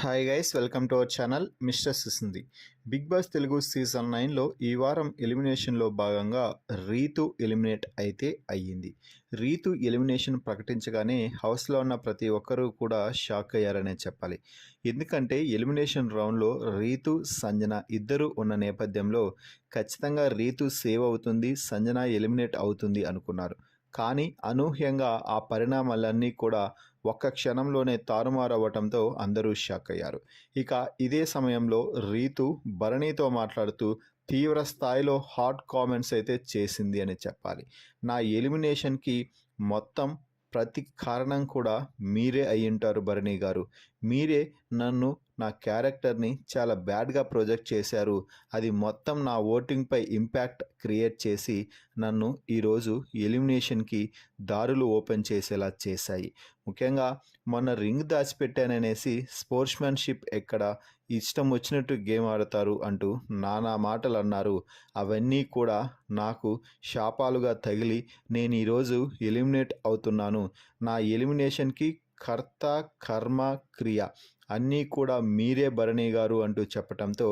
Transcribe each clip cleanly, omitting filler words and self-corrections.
Hi guys, welcome to our channel mister సుసింది. Bigg Boss Telugu season 9లో ఈ వారం ఎలిమినేషన్లో భాగంగా రీతు ఎలిమినేట్ అయితే అయ్యింది. రీతు ఎలిమినేషన్ ప్రకటించగానే హౌస్లో ఉన్న ప్రతి ఒక్కరూ కూడా షాక్ అయ్యారనే చెప్పాలి. ఎందుకంటే ఎలిమినేషన్ రౌండ్లో రీతు, సంజన ఇద్దరు ఉన్న నేపథ్యంలో ఖచ్చితంగా రీతు సేవ్ అవుతుంది, సంజన ఎలిమినేట్ అవుతుంది అనుకున్నారు. కానీ అనూహ్యంగా ఆ పరిణామాలన్నీ కూడా ఒక్క క్షణంలోనే తారుమారవ్వటంతో అందరూ షాక్ అయ్యారు. ఇక ఇదే సమయంలో రీతు భరణితో మాట్లాడుతూ తీవ్ర స్థాయిలో హాట్ కామెంట్స్ అయితే చేసింది అని చెప్పాలి. నా ఎలిమినేషన్కి మొత్తం ప్రతి కారణం కూడా మీరే అయ్యుంటారు భరణి గారు. మీరే నన్ను, నా క్యారెక్టర్ని చాలా బ్యాడ్గా ప్రొజెక్ట్ చేశారు. అది మొత్తం నా ఓటింగ్పై ఇంపాక్ట్ క్రియేట్ చేసి నన్ను ఈరోజు ఎలిమినేషన్కి దారులు ఓపెన్ చేసేలా చేశాయి. ముఖ్యంగా మొన్న రింగ్ దాచిపెట్టాననేసి స్పోర్ట్స్మెన్షిప్ ఎక్కడ, ఇష్టం వచ్చినట్టు గేమ్ ఆడతారు అంటూ నానా మాటలు అన్నారు. అవన్నీ కూడా నాకు శాపాలుగా తగిలి నేను ఈరోజు ఎలిమినేట్ అవుతున్నాను. నా ఎలిమినేషన్కి కర్త, కర్మ, క్రియ అన్నీ కూడా మీరే భరణి గారు అంటూ చెప్పటంతో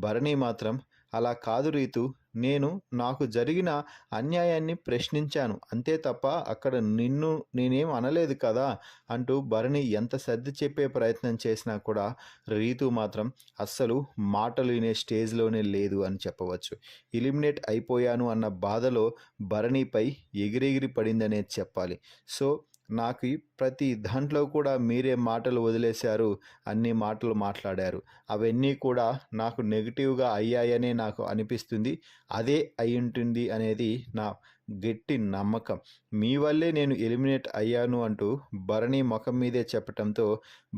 భరణి మాత్రం అలా కాదు రీతు, నేను నాకు జరిగిన అన్యాయాన్ని ప్రశ్నించాను అంతే తప్ప అక్కడ నిన్ను నేనేం అనలేదు కదా అంటూ భరణి ఎంత సర్ది చెప్పే ప్రయత్నం చేసినా కూడా రీతు మాత్రం అస్సలు మాటలు వినే స్టేజ్లోనే లేదు అని చెప్పవచ్చు. ఎలిమినేట్ అయిపోయాను అన్న బాధలో భరణిపై ఎగిరెగిరి పడిందనే చెప్పాలి. సో నాకు ప్రతి దాంట్లో కూడా మీరే మాటలు వదిలేశారు, అన్ని మాటలు మాట్లాడారు. అవన్నీ కూడా నాకు నెగిటివ్గా అయ్యాయనే నాకు అనిపిస్తుంది. అదే అయ్యుంటుంది అనేది నా గట్టి నమ్మకం. మీ వల్లే నేను ఎలిమినేట్ అయ్యాను అంటూ భరణి ముఖం మీదే చెప్పటంతో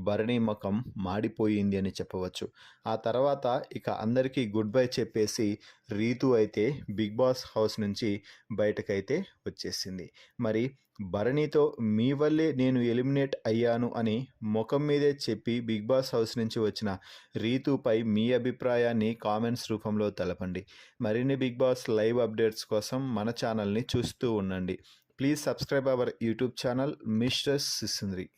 భరణి ముఖం మాడిపోయింది అని చెప్పవచ్చు. ఆ తర్వాత ఇక అందరికీ గుడ్ బై చెప్పేసి రీతు అయితే బిగ్ బాస్ హౌస్ నుంచి బయటకైతే వచ్చేసింది. మరి భరణితో మీ వల్లే నేను ఎలిమినేట్ అయ్యాను అని ముఖం మీదే చెప్పి బిగ్ బాస్ హౌస్ నుంచి వచ్చిన రీతుపై మీ అభిప్రాయాన్ని కామెంట్స్ రూపంలో తెలపండి. మరిన్ని బిగ్ బాస్ లైవ్ అప్డేట్స్ కోసం మన ఛానల్ని చూస్తూ ఉండండి. Please subscribe our YouTube channel mister సుసింద్రి.